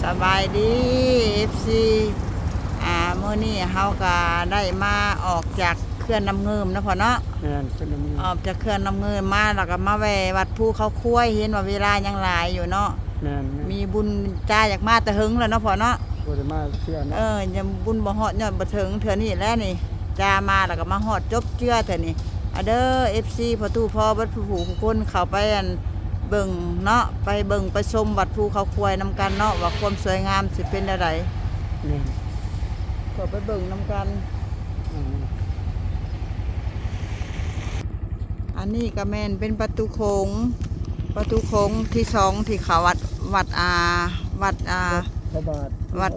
สบายดีFC มื้อนี้เฮาก็ได้มาออกจากเขื่อนน้ำเงิมนะพ่อเนาะแม่นเป็นน้ำมือออกจากเขื่อนน้ำเงิมมาแล้วก็มาแวะวัดภูเขาคุ้ยเห็นว่าเวลายังหลายอยู่เนาะแม่นมีบุญจ้าอยากมาแต่หึงแล้วเนาะพ่อเนาะบ่ได้มาเชื่อนะยังบุญบ่ฮอดยอดบ่ถึงเทื่อนี้แล้วนี่จ้ามาแล้วก็มาฮอดจบเจือเทื่อนี้เด้อ FC พ่อตู้พ่อบัดผู้ทุกคนเข้าไปเบิ่งเนาะไปเบิ่งไปชมวัดภูเขาคุ้ยนำกันเนาะว่าความสวยงามสิเป็นจังไดแม่นก็ไปเบิ่งนำกันอันนี้ก็แม่นเป็นประตูโค้งที่สองที่เขาวัดวัดพระบาท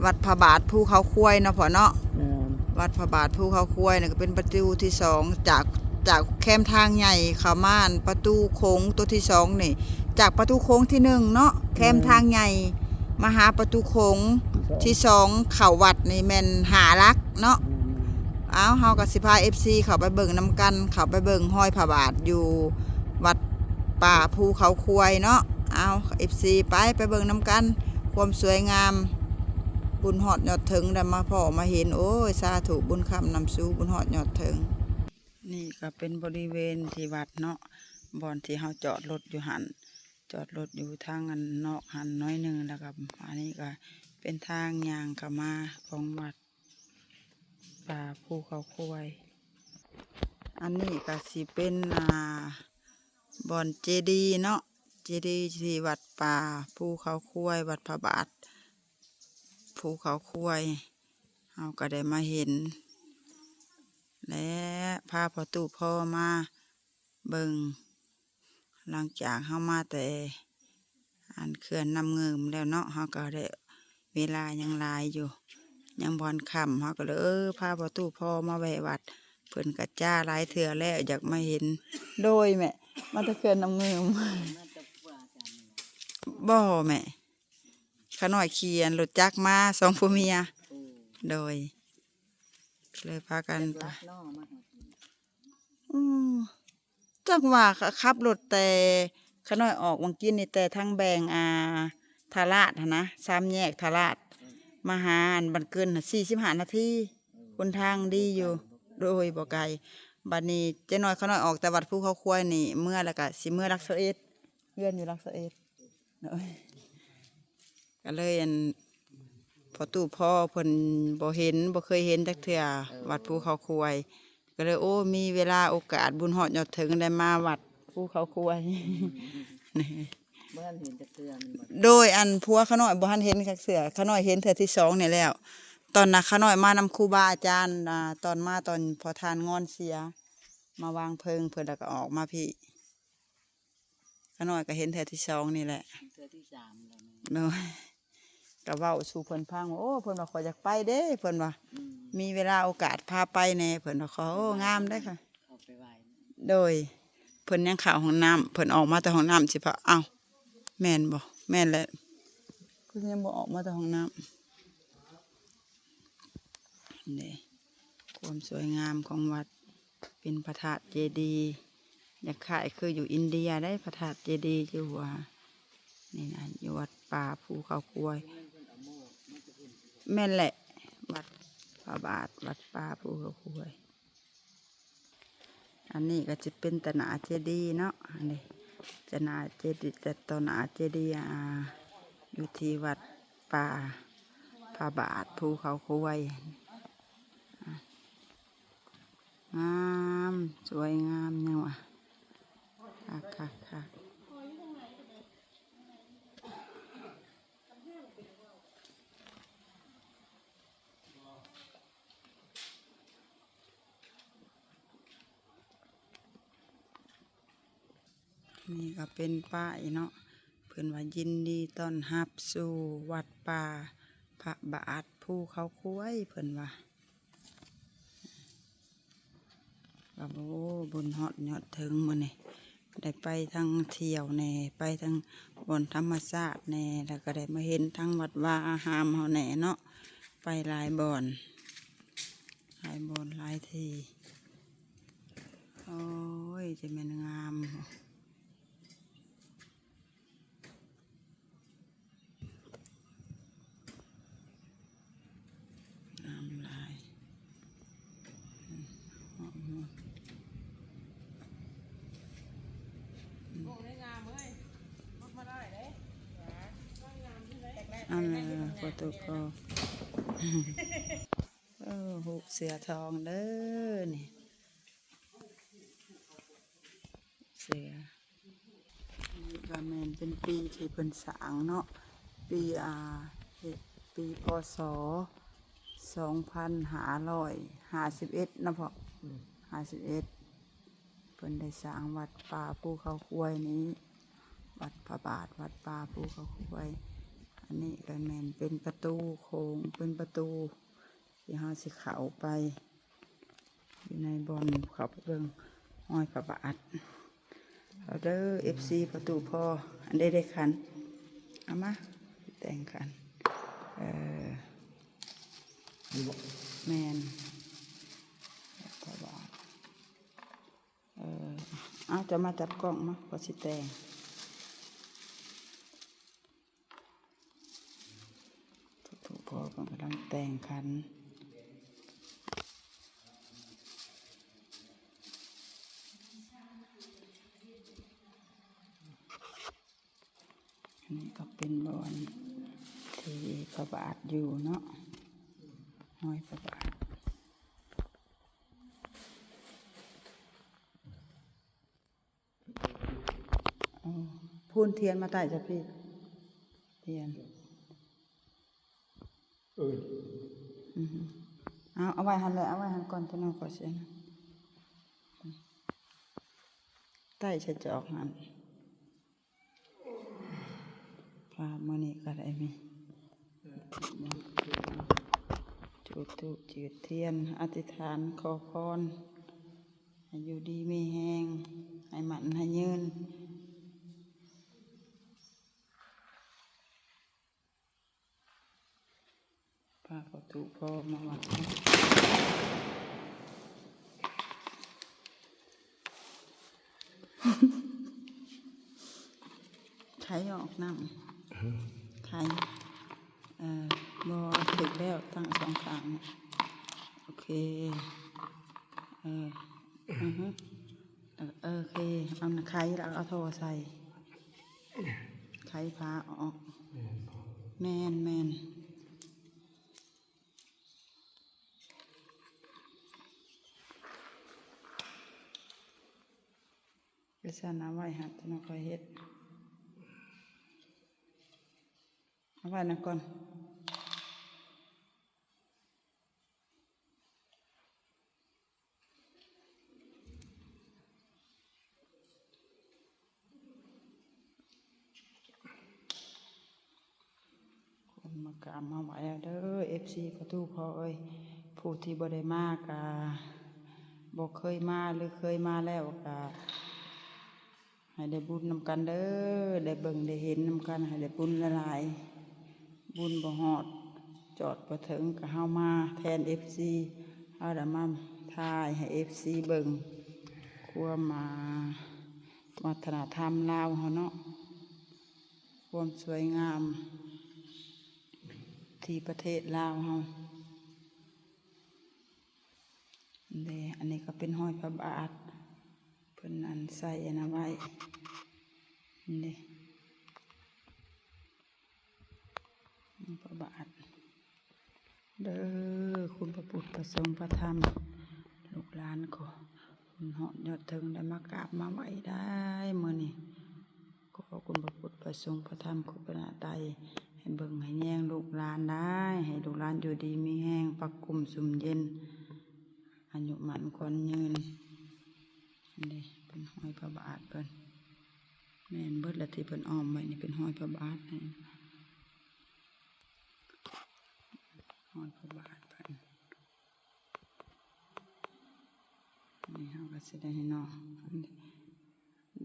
วัดพระบาทภูเขาคุ้ยเนาะพ่อเนาะแม่นวัดพระบาทภูเขาคุ้ยนี่ก็เป็นประตูที่สองจากแคมทางใหญ่เข้ามาประตูโค้งตัวที่สองนี่จากประตูโค้งที่หนึ่งเนาะแคมทางใหญ่มาหาประตูโค้งที่สองเข้าวัดนี่แม่นหาลักเนาะเฮากับสิพา FC เข้าไปเบิ่งนำกันเข้าไปเบิ่งห้อยพระบาทอยู่วัดป่าภูเขาคุ้ยเนาะFC ไปเบิ่งนำกันความสวยงามบุญฮอดยอดถึงได้มาพ่อมาเห็นโอ้ยสาธุบุญคำนำสู่บุญฮอดยอดถึงนี่ก็เป็นบริเวณที่วัดเนาะบ่อนที่เฮาจอดรถอยู่หันจอดรถอยู่ทางนอกหันน้อยหนึ่งแล้วก็อันนี้ก็เป็นทางย่างเข้ามาของวัดป่าภูเขาคุ้ยอันนี้ก็สิเป็นบ่อนเจดีย์เนาะเจดีย์ที่วัดป่าภูเขาคุ้ยวัดพระบาทภูเขาคุ้ยเฮาก็ได้มาเห็นและพาพ่อตู่พ่อมาเบิ่งหลังจากเฮามาแต่เขื่อนน้ำเงิมแล้วเนาะเฮาก็ได้เวลายังหลายอยู่ยังบ่อนค่ำเฮาก็เลยพาพ่อตู่พ่อมาแวะวัดเพิ่นก็จ้าหลายเทื่อแล้วอยากมาเห็นโดยแม่มาแต่เขื่อนน้ำเงิมบ่แม่ขาน้อยเขียนรถจักรมาสองผัวเมียโดยเลยพากันไปจักว่าขับรถแต่ขาน้อยออกวังกินนี่แต่ทางแบงทาราดนะ3 แยกทาราดมาหาบันเกิน45 นาทีคนทางดีอยู่โดยบ่ไกลบัดนี้เจ้น้อยขาน้อยออกแต่วัดภูเขาคุ้ยนี่เมื่อแล้วก็สิเมื่อรักษาเอ็ดเลื่อนอยู่รักษาเอ็ดก็เลยพอตู่พ่อเพิ่นบ่เคยเห็นจักเทื่อวัดภูเขาคุ้ยก็เลยมีเวลาโอกาสบุญฮอดยอดถึงได้มาวัดภูเขาคุ้ยนี่บ่ทันเห็นจักเทื่อโดยผัวขาน้อยบ่ทันเห็นจักเทื่อขาน้อยเห็นเทื่อที่2นี่แล้วตอนน่ะขาน้อยมานำครูบาอาจารย์ตอนพอทานงอนเสียมาวางเพลิงเพิ่นแล้วก็ออกมาพี่ขาน้อยก็เห็นเทื่อที่2นี่แหละเทื่อที่3แล้วเนาะก็เว้าสู่เพิ่นฟังว่าเพิ่นว่าขออยากไปเด้เพิ่นว่ามีเวลาโอกาสพาไปแน่เพิ่นว่าของามได้ค่ะเข้าไปไหว้โดยเพิ่นยังเข้าห้องน้ำเพิ่นออกมาแต่ห้องน้ำสิพะแม่นบ่แม่นแหละเพิ่นยังบ่ออกมาแต่ห้องน้ำนี่ความสวยงามของวัดเป็นพระธาตุเจดีย์อยากขายคืออยู่อินเดียได้พระธาตุเจดีย์อยู่นี่นะอยู่วัดป่าภูเขาคุ้ยแม่นแหละวัดพระบาทวัดป่าภูเขาคุ้ยอันนี้ก็จะเป็นตนาเจดีย์เนาะอันนี้ตนาเจดีย์แต่ตนาเจดีย์อยู่ที่วัดป่าพระบาทภูเขาคุ้ยงามสวยงามเนี่ยวะค่ะนี่ก็เป็นป้ายเนาะเพิ่นว่ายินดีต้อนรับสู่วัดป่าพระบาทภูเขาคุ้ยเพิ่นว่าบุญฮอดยอดถึงมื้อนี้ได้ไปทางเที่ยวแน่ไปทางบ่อนธรรมชาติแน่แล้วก็ได้มาเห็นทางวัดว่าอาหามเฮาแน่เนาะไปหลายบ่อนหลายทีโอ้ยจะแม่นงาม ประตูพอ หูเสือทองเด้อนี่เสือนี่ก็แม่นเป็นปีที่เพิ่นสร้างเนาะปีปีพศ2551นะพ่อ51เพิ่นได้สร้างวัดป่าภูเขาควายนี้วัดพระบาทวัดป่าภูเขาควายอันนี้ก็แม่นเป็นประตูโค้งเป็นประตูที่เฮาสิเข้าไปอยู่ในบ่อนเข้าไปเบิ่งห้อยพระบาทเอาเด้อ FC ประตูพออันใดได้ขันเอามาแต่งขันแมนพระบาทเอาจะมาจับกล้องมาพอสิแต่งประตูพอกำลังแต่งขันอันนี้ก็เป็นบอนที่พระบาทอยู่เนาะห้อยพระบาทพูนเทียนมาใต้จ้ะพี่เทียนเอาไว้หันเลยเอาไว้หันก่อนจะนอนก่อนเสียนะใต้จะออกหันพามื่อนี้ก็ได้มีจุดธูปจุดเทียนอธิษฐานขอพรให้อยู่ดีมีแห้งให้มันให้ยืนพาประตูพ่อมาวัดไข่ออกน้ำไข่บอถึกแล้วตั้งสองข้างโอเคโอเคเอาไข่แล้วเอาโทรใส่ไข่พาออกแมนไปสั่นเอาไว้หัดจะมาคอยเฮ็ดเอาไว้นะก่อนคนมากราบมาไหวเด้อ FC ประตูพอเอ้ยผู้ที่บ่ได้มากะบ่เคยมาหรือเคยมาแล้วกะให้ได้บุญนำกันเด้อได้เบิ่งได้เห็นนำกันให้ได้บุญหลายๆบุญบ่ฮอดจอดบ่ถึงก็เฮามาแทน FC เฮาได้มาถ่ายให้ FC เบิ่งความวัฒนธรรมลาวเฮาเนาะความสวยงามที่ประเทศลาวเฮาอันนี้ก็เป็นห้อยพระบาทเพิ่นอันใส่อันนั้นไว้นี่พระบาทเด้อคุณพระพุทธพระสงฆ์พระธรรมลูกหลานขอคุณเหาะยอดถึงได้มากราบมาไหว้ได้มื้อนี้ขอคุณพระพุทธพระสงฆ์พระธรรมคุณพระใดให้เบิ่งให้แยงลูกหลานได้ให้ลูกหลานอยู่ดีมีแห้งปักกุ่มสุมเย็นอายุมันคนยืนนี่เป็นห้อยพระบาทเพิ่นแม่นเบิดละที่เพิ่นอ้อมไว้นี่เป็นห้อยพระบาทนี่ห้อยพระบาทเพิ่นนี่เฮาก็สิได้ให้น้อง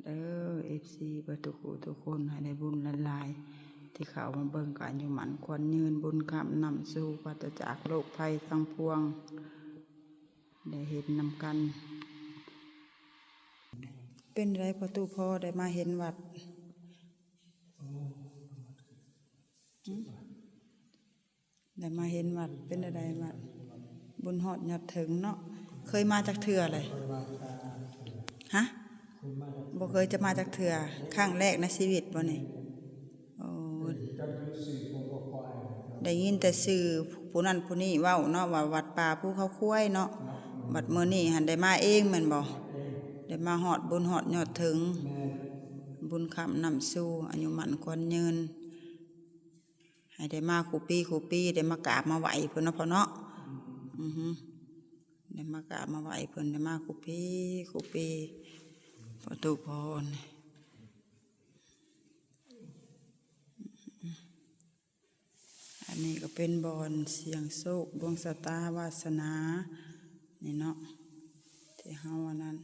เด้อ FC เบิดทุกคนให้ได้บุญหลายๆที่เข้ามาเบิ่งกันอยู่หมันควรยืนบุญคำนำสู่ปราศจากโรคภัยทั้งปวงได้เห็นนำกันเป็นไรประตูพอได้มาเห็นวัดได้มาเห็นวัดเป็นอะไรวัดบุญฮอดยอดถึงเนาะเคยมาจากเถื่อเลยฮะบ่เคยจะมาจากเถื่อครั้งแรกในชีวิตบ่นี่โอ้ ได้ยินแต่สื่อผู้นั้นผู้นี้เว้าเนาะว่าวัดป่าภูเขาคุ้วยเนาะบัดมื้อนี้หันได้มาเองแม่นบ่ได้มาฮอดบุญฮอดยอดถึงบุญคำนำสู่อายุมั่นขวัญยืนให้ได้มาคู่ปีได้มากราบมาไหว้เพิ่นเนาะพ่อเนาะได้มากราบมาไหว้เพิ่นได้มาคู่ปีประตูพรอันนี้ก็เป็นบอนเสียงโชคดวงชะตาวาสนานี่เนาะที่เฮาอันนั้น